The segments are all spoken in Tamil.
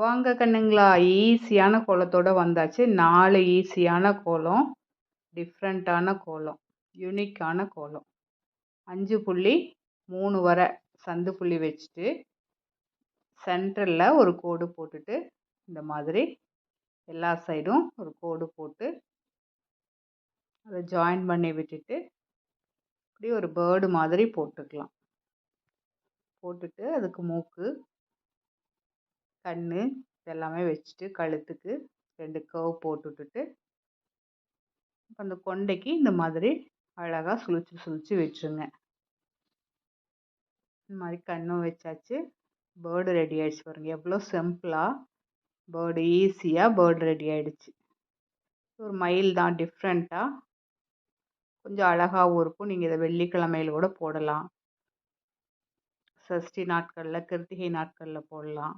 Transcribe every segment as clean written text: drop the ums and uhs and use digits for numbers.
வாங்க கண்ணுங்களா, ஈஸியான கோலத்தோட வந்தாச்சு. 4 ஈஸியான கோலம், டிஃப்ரெண்ட்டான கோலம், யூனிக்கான கோலம். 5 புள்ளி 3 வரை சந்து புள்ளி வச்சுட்டு சென்டரில் ஒரு கோடு போட்டுட்டு இந்த மாதிரி எல்லா சைடும் ஒரு கோடு போட்டு அதை ஜாயின் பண்ணி விட்டுட்டு இப்படி ஒரு பேர்டு மாதிரி போட்டுக்கலாம். போட்டுட்டு அதுக்கு மூக்கு, கண் இதெல்லாமே வச்சுட்டு கழுத்துக்கு 2 கர்வ் போட்டுவிட்டுட்டு அந்த கொண்டைக்கு இந்த மாதிரி அழகாக சுழிச்சு விட்டுருங்க. இந்த மாதிரி கண்ணும் வச்சாச்சு. பேர்டு ரெடி ஆகிடுச்சு பாருங்க. எவ்வளோ சிம்பிளாக பேர்டு ஈஸியாக பேர்டு ரெடி ஆகிடுச்சு. ஒரு மயில் தான், டிஃப்ரெண்ட்டாக கொஞ்சம் அழகாகவும் இருக்கும். நீங்கள் இதை வெள்ளிக்கிழமையில் கூட போடலாம், சஷ்டி நாட்களில், கிருத்திகை நாட்களில் போடலாம்.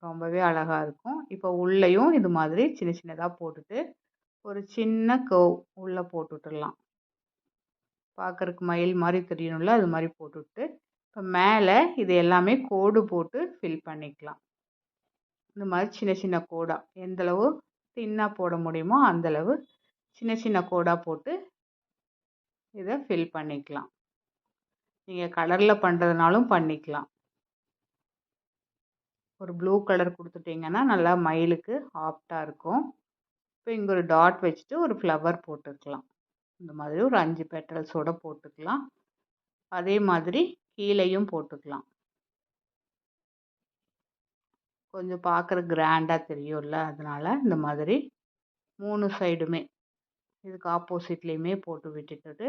ரொம்பவே அழகாக இருக்கும். இப்போ உள்ளேயும் இது மாதிரி சின்ன சின்னதாக போட்டுட்டு ஒரு சின்ன கர்வ் உள்ளே போட்டுவிட்டுடலாம். பார்க்குறக்கு மயில் மாதிரி தெரியணும்ல, அது மாதிரி போட்டுவிட்டு இப்போ மேலே இது எல்லாமே கோடு போட்டு ஃபில் பண்ணிக்கலாம். இந்த மாதிரி சின்ன சின்ன கோடாக எந்தளவு தின்னாக போட முடியுமோ அந்தளவு சின்ன சின்ன கோடாக போட்டு இதை ஃபில் பண்ணிக்கலாம். நீங்கள் கலரில் பண்ணுறதுனாலும் பண்ணிக்கலாம். ஒரு ப்ளூ கலர் கொடுத்துட்டிங்கன்னா நல்லா மயிலுக்கு ஆப்டாக இருக்கும். இப்போ இங்கே ஒரு டாட் வச்சுட்டு ஒரு ஃப்ளவர் போட்டுக்கலாம். இந்த மாதிரி ஒரு 5 பெட்டல்ஸோடு போட்டுக்கலாம். அதே மாதிரி கீழேயும் போட்டுக்கலாம். கொஞ்சம் பார்க்குற கிராண்டாக தெரியும்ல, அதனால் இந்த மாதிரி 3 சைடுமே இதுக்கு ஆப்போசிட்லேயுமே போட்டு விட்டுட்டு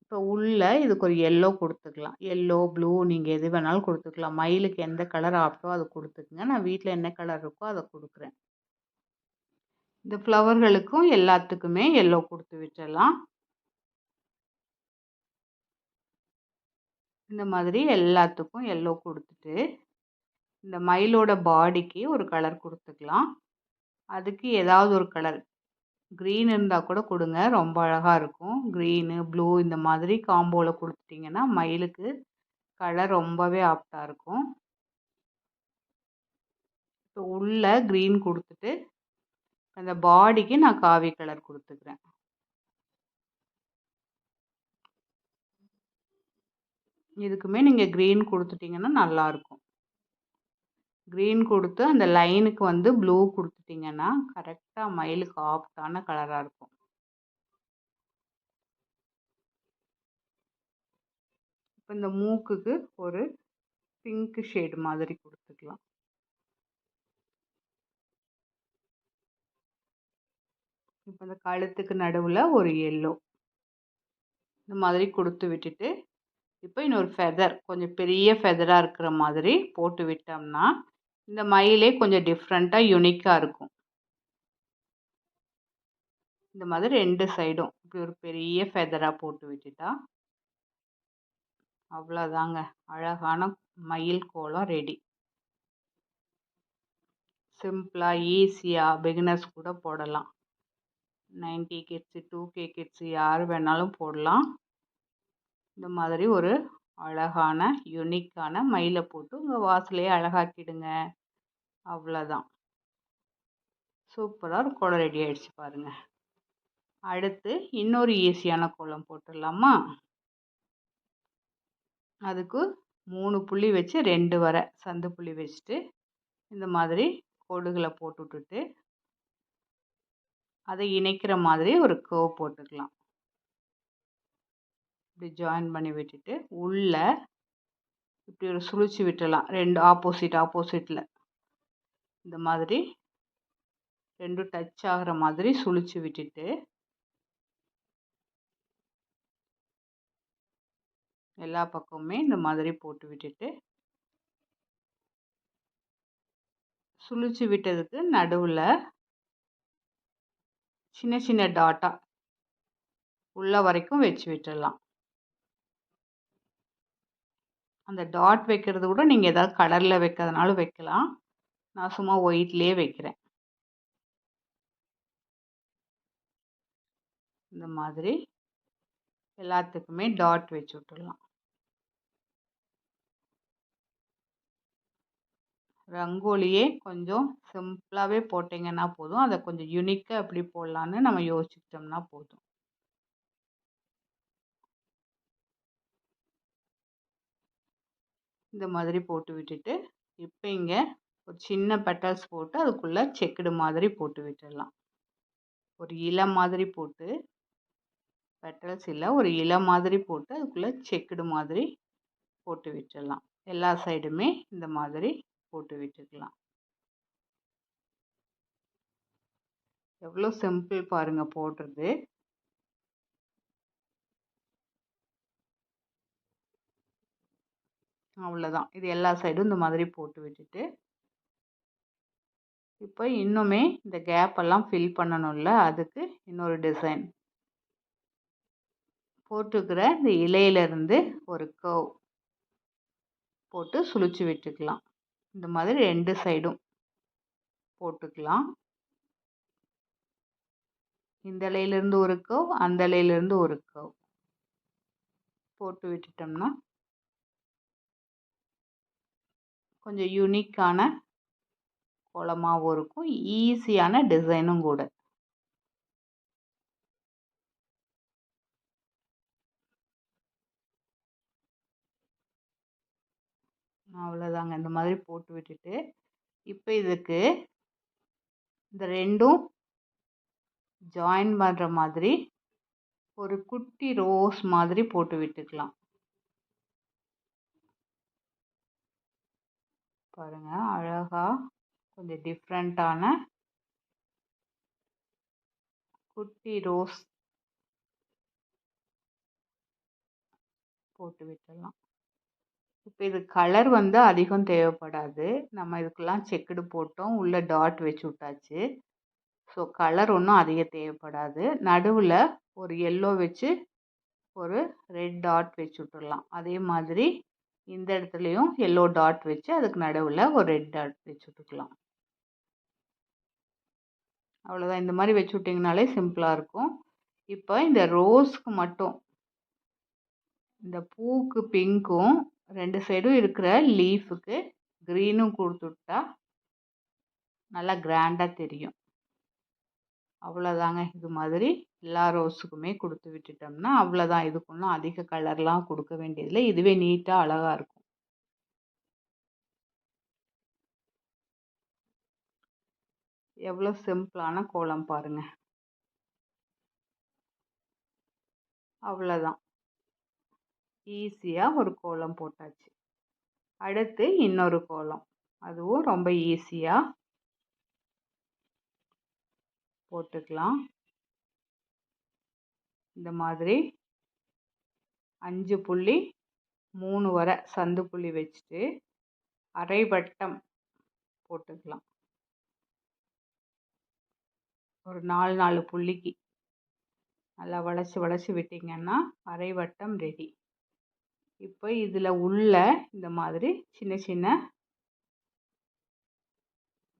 இப்போ உள்ளே இதுக்கு ஒரு எல்லோ கொடுத்துக்கலாம். எல்லோ, ப்ளூ நீங்கள் எது வேணாலும் கொடுத்துக்கலாம். மயிலுக்கு எந்த கலர் ஆப்டோ அதை கொடுத்துக்குங்க. நான் வீட்டில் என்ன கலர் இருக்கோ அதை கொடுக்குறேன். இந்த ஃப்ளவர்களுக்கும் எல்லாத்துக்குமே எல்லோ கொடுத்து விட்டுடலாம். இந்த மாதிரி எல்லாத்துக்கும் எல்லோ கொடுத்துட்டு இந்த மயிலோட பாடிக்கு ஒரு கலர் கொடுத்துக்கலாம். அதுக்கு ஏதாவது ஒரு கலர், க்ரீன் இருந்தால் கூட கொடுங்க, ரொம்ப அழகாக இருக்கும். க்ரீனு, ப்ளூ இந்த மாதிரி காம்போவில் கொடுத்துட்டிங்கன்னா மயிலுக்கு கலர் ரொம்பவே ஆப்டாக இருக்கும். இப்போ உள்ளே க்ரீன் கொடுத்துட்டு அந்த பாடிக்கு நான் காவி கலர் கொடுத்துக்கிறேன். இதுக்குமே நீங்கள் க்ரீன் கொடுத்துட்டிங்கன்னா நல்லாயிருக்கும். க்ரீன் கொடுத்து அந்த லைனுக்கு வந்து ப்ளூ கொடுத்துட்டிங்கன்னா கரெக்டாக மயிலுக்கு ஆப்டான கலராக இருக்கும். இப்போ இந்த மூக்குக்கு ஒரு பிங்க் ஷேடு மாதிரி கொடுத்துக்கலாம். இப்போ இந்த கழுத்துக்கு நடுவில் ஒரு எல்லோ இந்த மாதிரி கொடுத்து விட்டுட்டு இப்போ இன்னொரு ஃபெதர், கொஞ்சம் பெரிய ஃபெதராக இருக்கிற மாதிரி போட்டு விட்டோம்னா இந்த மயிலே கொஞ்சம் டிஃப்ரெண்ட்டாக யூனிக்காக இருக்கும். இந்த மாதிரி 2 சைடும் இப்படி ஒரு பெரிய ஃபெதராக போட்டு விட்டுட்டா அவ்வளோதாங்க, அழகான மயில் கோலம் ரெடி. சிம்பிளாக ஈஸியாக பிகினர்ஸ் கூட போடலாம். 90 கிட்ஸு, 2K கிட்ஸு யார் வேணாலும் போடலாம். இந்த மாதிரி ஒரு அழகான யூனிக்கான மயிலை போட்டு உங்கள் வாசலையே அழகாக்கிடுங்க. அவ்வளோதான், சூப்பராக ஒரு கோலம் ரெடி ஆகிடுச்சு பாருங்கள். அடுத்து இன்னொரு ஈஸியான கோலம் போட்டுடலாமா? அதுக்கு 3 புள்ளி வச்சு 2 வரை சந்து புள்ளி வச்சுட்டு இந்த மாதிரி கோடுகளை போட்டு விட்டுட்டு அதை இணைக்கிற மாதிரி ஒரு கர்வ் போட்டுக்கலாம். இப்படி ஜாயின் பண்ணி விட்டுட்டு உள்ள இப்படி ஒரு சுழிச்சு விட்டுடலாம். 2 ஆப்போசிட்டில் இந்த மாதிரி 2 டச் ஆகிற மாதிரி சுழிச்சு விட்டுட்டு எல்லா பக்கமுமே இந்த மாதிரி போட்டு விட்டுட்டு சுழிச்சு விட்டதுக்கு நடுவில் சின்ன சின்ன டாட்டாக உள்ள வரைக்கும் வச்சு விட்டுடலாம். அந்த டாட் வைக்கிறது கூட நீங்கள் ஏதாவது கலரில் வைக்கிறதுனாலும் வைக்கலாம். நான் சும்மா ஒயிட்லேயே வைக்கிறேன். இந்த மாதிரி எல்லாத்துக்குமே டாட் வச்சு விட்டுடலாம். ரங்கோலியே கொஞ்சம் சிம்பிளாகவே போட்டிங்கன்னா போதும். அதை கொஞ்சம் யூனிக்காக எப்படி போடலான்னு நம்ம யோசிச்சிட்டோம்னா போதும். இந்த மாதிரி போட்டு விட்டுட்டு இப்போ இங்கே ஒரு சின்ன பெட்டல்ஸ் போட்டு அதுக்குள்ளே செக்குடு மாதிரி போட்டு விட்டுடலாம். ஒரு இலை மாதிரி போட்டு, பெட்டல்ஸ் இல்லை, ஒரு இலை மாதிரி போட்டு அதுக்குள்ளே செக்குடு மாதிரி போட்டு விட்டுடலாம். எல்லா சைடுமே இந்த மாதிரி போட்டு விட்டுக்கலாம். எவ்வளோ சிம்பிள் பாருங்க போடுறது. அவ்வளோதான். இது எல்லா சைடும் இந்த மாதிரி போட்டு விட்டுட்டு இப்போ இன்னுமே இந்த கேப் எல்லாம் ஃபில் பண்ணணும்ல, அதுக்கு இன்னொரு டிசைன் போட்டுக்கிற இந்த இலையிலிருந்து ஒரு கர்வ் போட்டு சுழிச்சு விட்டுக்கலாம். இந்த மாதிரி 2 சைடும் போட்டுக்கலாம். இந்த இலையிலிருந்து ஒரு கர்வ், அந்த இலையிலிருந்து ஒரு கர்வ் போட்டு விட்டுட்டோம்னா கொஞ்சம் யூனிக்கான கோலமாகவும் இருக்கும், ஈஸியான டிசைனும் கூட. அவ்வளோதாங்க. இந்த மாதிரி போட்டு விட்டுட்டு இப்போ இதுக்கு இந்த 2ம் ஜாயின் பண்ணுற மாதிரி ஒரு குட்டி ரோஸ் மாதிரி போட்டு விட்டுக்கலாம். பாருங்க, அழகா கொஞ்சம் டிஃப்ரெண்ட்டான குட்டி ரோஸ் போட்டு விட்டுடலாம். இப்போ இது கலர் வந்து அதிகம் தேவைப்படாது. நம்ம இதுக்கெல்லாம் செக்குடு போட்டோம், உள்ள டாட் வச்சு விட்டாச்சு. ஸோ கலர் ஒன்றும் அதிகம் தேவைப்படாது. நடுவில் ஒரு எல்லோ வச்சு ஒரு ரெட் டாட் வச்சு விட்டுடலாம். அதே மாதிரி இந்த இடத்துலையும் எல்லோ டாட் வச்சு அதுக்கு நடுவில் ஒரு ரெட் டாட் வச்சு விட்டுக்கலாம். அவ்வளோதான். இந்த மாதிரி வச்சு விட்டிங்கனாலே சிம்பிளாக இருக்கும். இப்போ இந்த ரோஸ்க்கு மட்டும் இந்த பூவுக்கு பிங்க்கும் 2 சைடும் இருக்கிற லீஃபுக்கு க்ரீனும் கொடுத்துட்டா நல்லா கிராண்டாக தெரியும். அவ்வளோதாங்க. இது மாதிரி எல்லா ரோஸுக்குமே கொடுத்து விட்டுட்டோம்னா அவ்வளோதான். இதுக்கு ஒன்றும் அதிக கலர்லாம் கொடுக்க வேண்டியதில்லை. இதுவே நீட்டாக அழகாக இருக்கும். எவ்வளோ சிம்பிளான கோலம் பாருங்க. அவ்வளோதான். ஈஸியாக ஒரு கோலம் போட்டாச்சு. அடுத்து இன்னொரு கோலம், அதுவும் ரொம்ப ஈஸியாக போட்டுக்கலாம். இந்த மாதிரி 5 புள்ளி 3 வரை சந்து புள்ளி வச்சுட்டு அரை வட்டம் போட்டுக்கலாம். ஒரு 4 புள்ளிக்கு நல்லா வளைச்சி வளைச்சி விட்டிங்கன்னா அரை வட்டம் ரெடி. இப்போ இதில் உள்ள இந்த மாதிரி சின்ன சின்ன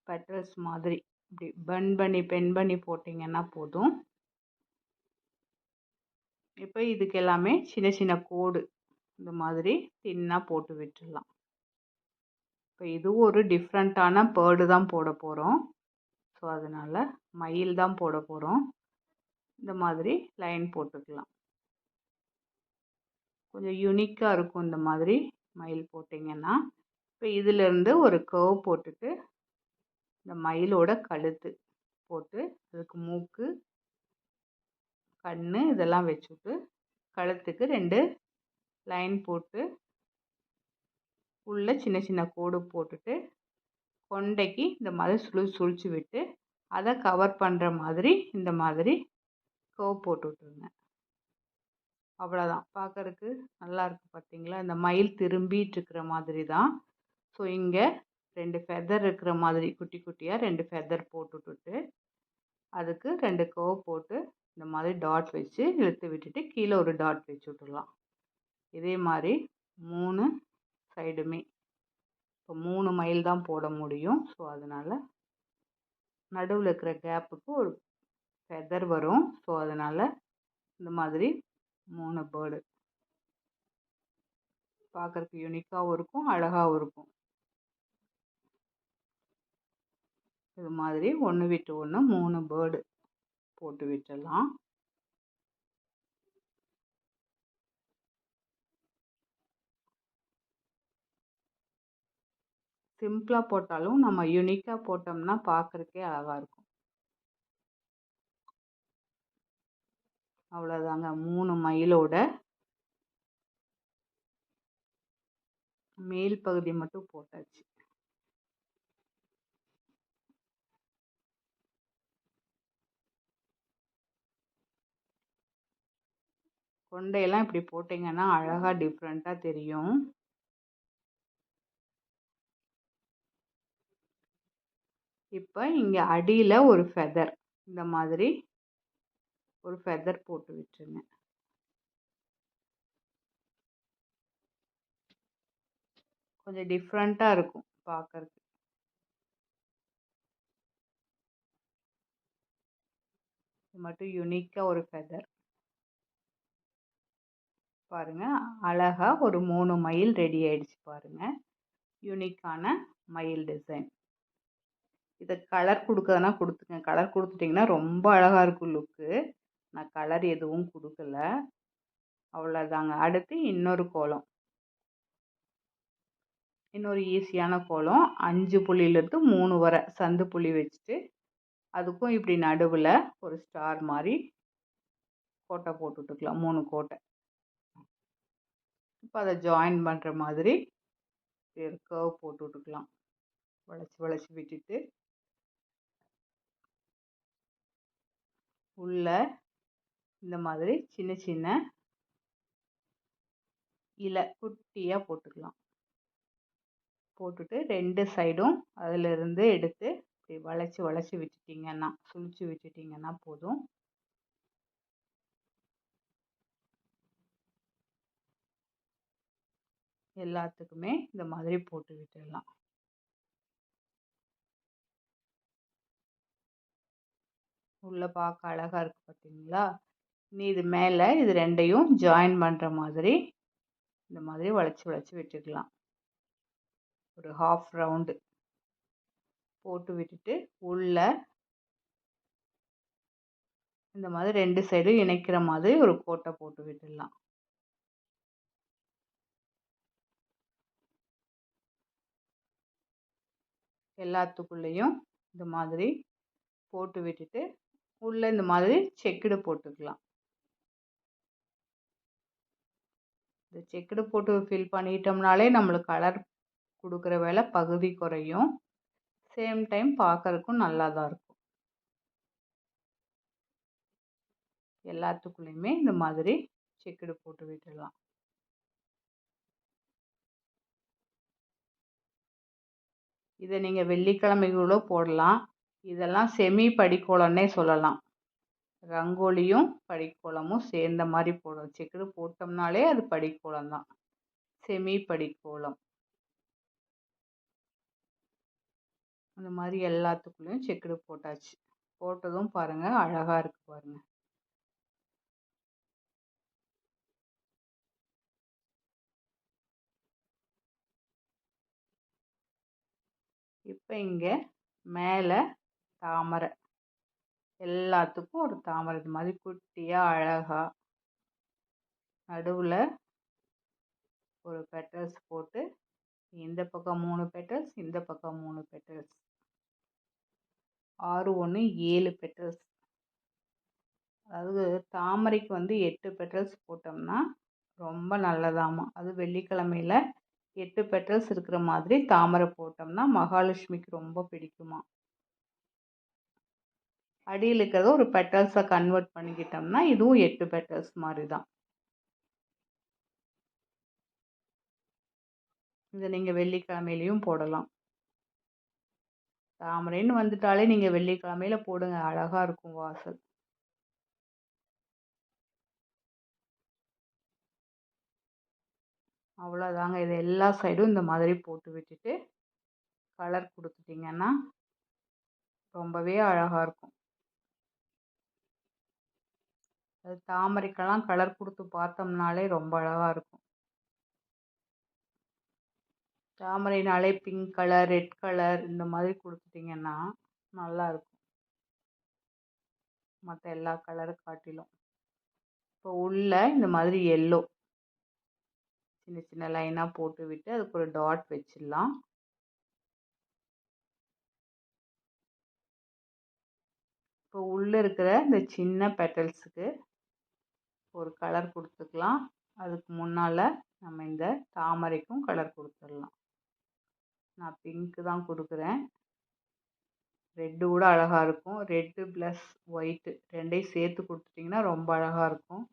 பெட்டல்ஸ் மாதிரி இப்படி பென் பண்ணி போட்டிங்கன்னா போதும். இப்போ இதுக்கு எல்லாமே சின்ன சின்ன கோடு இந்த மாதிரி தின்னாக போட்டு விட்டுடலாம். இப்போ இதுவும் ஒரு டிஃப்ரெண்ட்டான பேர்டு தான் போட போகிறோம். ஸோ அதனால் மயில் தான் போட போகிறோம். இந்த மாதிரி லைன் போட்டுக்கலாம். கொஞ்சம் யூனிக்காக இருக்கும் இந்த மாதிரி மயில் போட்டிங்கன்னா. இப்போ இதிலேருந்து ஒரு கர்வ் போட்டுட்டு இந்த மயிலோட கழுத்து போட்டு அதுக்கு மூக்கு, கண் இதெல்லாம் வச்சுட்டு கழுத்துக்கு 2 லைன் போட்டு உள்ள சின்ன சின்ன கோடு போட்டுட்டு கொண்டைக்கு இந்த மாதிரி சுழிச்சு விட்டு அதை கவர் பண்ணுற மாதிரி இந்த மாதிரி கர்வ் போட்டு விட்டுருங்க. அவ்வளோதான். பார்க்கறதுக்கு நல்லா இருக்குது பார்த்தீங்களா? இந்த மயில் திரும்பிட்டு இருக்கிற மாதிரி தான். ஸோ இங்கே 2 ஃபெதர் இருக்கிற மாதிரி குட்டி குட்டியாக 2 ஃபெதர் போட்டுவிட்டு அதுக்கு 2 கர்வ் போட்டு இந்த மாதிரி டாட் வச்சு இழுத்து விட்டுட்டு கீழே ஒரு டாட் வச்சு விட்டுடலாம். இதே மாதிரி 3 சைடுமே. இப்போ 3 மயில் தான் போட முடியும். ஸோ அதனால் நடுவில் இருக்கிற கேப்புக்கு ஒரு ஃபெதர் வரும். ஸோ அதனால் இந்த மாதிரி 3 பேர்டு பார்க்கறதுக்கு யூனிக்காகவும் இருக்கும், அழகாகவும் இருக்கும். இது மாதிரி ஒன்று விட்டு ஒன்று 3 பேர்டு போட்டு விட்டுடலாம். சிம்பிளாக போட்டாலும் நம்ம யூனிக்காக போட்டோம்னா பார்க்குறக்கே அழகாக இருக்கும். அவ்வளோதாங்க, 3 மயிலோட மேல் பகுதி மட்டும் போட்டாச்சு. கொண்டையெல்லாம் இப்படி போட்டிங்கன்னா அழகாக டிஃப்ரெண்ட்டாக தெரியும். இப்போ இங்கே அடியில் ஒரு ஃபெதர், இந்த மாதிரி ஒரு ஃபெதர் போட்டு விட்டுருங்க. கொஞ்சம் டிஃப்ரெண்ட்டாக இருக்கும் பார்க்கறதுக்கு. இது மட்டும் யூனிக்காக ஒரு ஃபெதர் பாருங்க. அழகா ஒரு 3 மயில் ரெடி ஆயிடுச்சு பாருங்க. யூனிக்கான மயில் டிசைன். இதை கலர் கொடுக்கறதுனா கொடுத்துங்க. கலர் கொடுத்துட்டிங்கன்னா ரொம்ப அழகாக இருக்கும் லுக்கு. நான் கலர் எதுவும் கொடுக்கல. அவ்வளோதாங்க. அடுத்து இன்னொரு கோலம், இன்னொரு ஈஸியான கோலம். 5 புள்ளியிலேருந்து 3 வரை சந்து புள்ளி வச்சுட்டு அதுக்கும் இப்படி நடுவில் ஒரு ஸ்டார் மாதிரி கோட்டை போட்டுட்டுக்கலாம், 3 கோட்டை. இப்போ அதை ஜாயின் பண்ணுற மாதிரி ஒரு கர்வ் போட்டு விட்டுக்கலாம். வளைச்சி வளைச்சி விட்டுட்டு உள்ள இந்த மாதிரி சின்ன சின்ன இலை குட்டியாக போட்டுக்கலாம். போட்டுட்டு 2 சைடும் அதிலிருந்து எடுத்து இப்படி வளைச்சி வளைச்சி விட்டுட்டிங்கன்னா, சுழிச்சு விட்டுட்டிங்கன்னா போதும். எல்லாத்துக்குமே இந்த மாதிரி போட்டு விட்டுடலாம். உள்ள பார்க்க அழகா இருக்கு பார்த்தீங்களா? இனி இது மேலே இது 2யும் ஜாயின் பண்ணுற மாதிரி இந்த மாதிரி வளைச்சி வளைச்சி விட்டுக்கலாம். ஒரு ஹாஃப் ரவுண்டு போட்டு விட்டுட்டு உள்ள இந்த மாதிரி 2 சைடும் இணைக்கிற மாதிரி ஒரு கோட்டை போட்டு விட்டுடலாம். எல்லாத்துக்குள்ளேயும் இந்த மாதிரி போட்டு விட்டுட்டு உள்ள இந்த மாதிரி செக்குடு போட்டுக்கலாம். இந்த செக்குடு போட்டு ஃபில் பண்ணிட்டோம்னாலே நம்மளுக்கு கலர் கொடுக்குற வேலை பகுதி குறையும். சேம் டைம் பார்க்கறதுக்கும் நல்லா தான் இருக்கும். எல்லாத்துக்குள்ளேயுமே இந்த மாதிரி செக்குடு போட்டு விட்டுடலாம். இதை நீங்கள் வெள்ளிக்கிழமைகளோ போடலாம். இதெல்லாம் செமி படிக்கோலம்னே சொல்லலாம். ரங்கோலியும் படிக்கோலமும் சேர்ந்த மாதிரி போடும். செக்குடு போட்டோம்னாலே அது படிக்கோலம் தான், செமி படிக்கோலம். அந்த மாதிரி எல்லாத்துக்குள்ளேயும் செக்குடு போட்டாச்சு. போட்டதும் பாருங்க அழகா இருக்கு பாருங்க. இப்போ இங்கே மேலே தாமரை, எல்லாத்துக்கும் ஒரு தாமரை இது மாதிரி குட்டியாக அழகா நடுவில் ஒரு பெட்டல்ஸ் போட்டு, இந்த பக்கம் 3 பெட்டல்ஸ், இந்த பக்கம் 3 பெட்டல்ஸ், 6 1 7 பெட்டல்ஸ். அதாவது தாமரைக்கு 8 பெட்டல்ஸ் போட்டோம்னா ரொம்ப நல்லதாமா. அது வெள்ளிக்கிழமையில் 8 பெட்டல்ஸ் இருக்கிற மாதிரி தாமரை போட்டோம்னா மகாலட்சுமிக்கு ரொம்ப பிடிக்குமா. அடியில் இருக்கிறத ஒரு பெட்டல்ஸை கன்வெர்ட் பண்ணிக்கிட்டோம்னா இதுவும் 8 பெட்டல்ஸ் மாதிரி தான். இதை நீங்கள் வெள்ளிக்கிழமையிலையும் போடலாம். தாமரைன்னு வந்துட்டாலே நீங்கள் வெள்ளிக்கிழமையில போடுங்க, அழகாக இருக்கும் வாசல். அவ்வளோதாங்க. இது எல்லா சைடும் இந்த மாதிரி போட்டு விட்டுட்டு கலர் கொடுத்துட்டிங்கன்னா ரொம்பவே அழகாக இருக்கும். அது தாமரைக்கெல்லாம் கலர் கொடுத்து பார்த்தோம்னாலே ரொம்ப அழகாக இருக்கும். தாமரைனாலே பிங்க் கலர், ரெட் கலர் இந்த மாதிரி கொடுத்துட்டிங்கன்னா நல்லாயிருக்கும் மற்ற எல்லா கலரை காட்டிலும். இப்போ உள்ள இந்த மாதிரி எல்லோ சின்ன சின்ன லைனாக போட்டு விட்டு அதுக்கு ஒரு டாட் வச்சிடலாம். இப்போ உள்ளே இருக்கிற இந்த சின்ன பெட்டல்ஸுக்கு ஒரு கலர் கொடுத்துக்கலாம். அதுக்கு முன்னால் நம்ம இந்த தாமரைக்கும் கலர் கொடுத்துடலாம். நான் பிங்க்கு தான் கொடுக்குறேன். ரெட்டு கூட அழகாக இருக்கும். ரெட்டு ப்ளஸ் ஒயிட்டு ரெண்டையும் சேர்த்து கொடுத்துட்டிங்கன்னா ரொம்ப அழகாக இருக்கும்.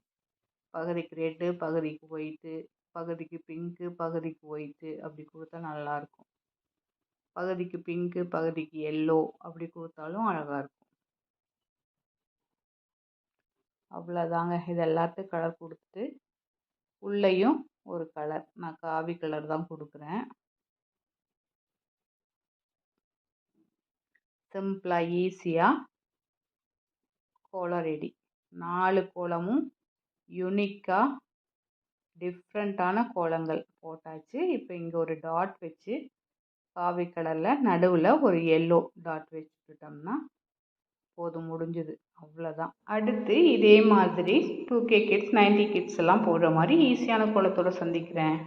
பகுதிக்கு ரெட்டு, பகுதிக்கு ஒயிட்டு, பகுதிக்கு பிங்க்கு, பகுதிக்கு ஒயிட்டு அப்படி கொடுத்தா நல்லாயிருக்கும். பகுதிக்கு பிங்க்கு, பகுதிக்கு எல்லோ அப்படி கொடுத்தாலும் அழகாக இருக்கும். அவ்வளோதாங்க. இது எல்லாத்துக்கும் கலர் கொடுத்துட்டு உள்ளேயும் ஒரு கலர், நான் காவி கலர் தான் கொடுக்குறேன். சிம்பிளாக ஈஸியாக கோலம் ரெடி. 4 கோலமும் யூனிக்காக டிஃப்ரெண்ட்டான கோலங்கள் போட்டாச்சு. இப்போ இங்கே ஒரு டாட் வச்சு காவி கலரில் நடுவில் ஒரு எல்லோ டாட் வச்சுக்கிட்டோம்னா போதும், முடிஞ்சுது. அவ்வளோதான். அடுத்து இதே மாதிரி 2K கிட்ஸ் 90 கிட்ஸ் எல்லாம் போடுற மாதிரி ஈஸியான கோலத்தோடு சந்திக்கிறேன்.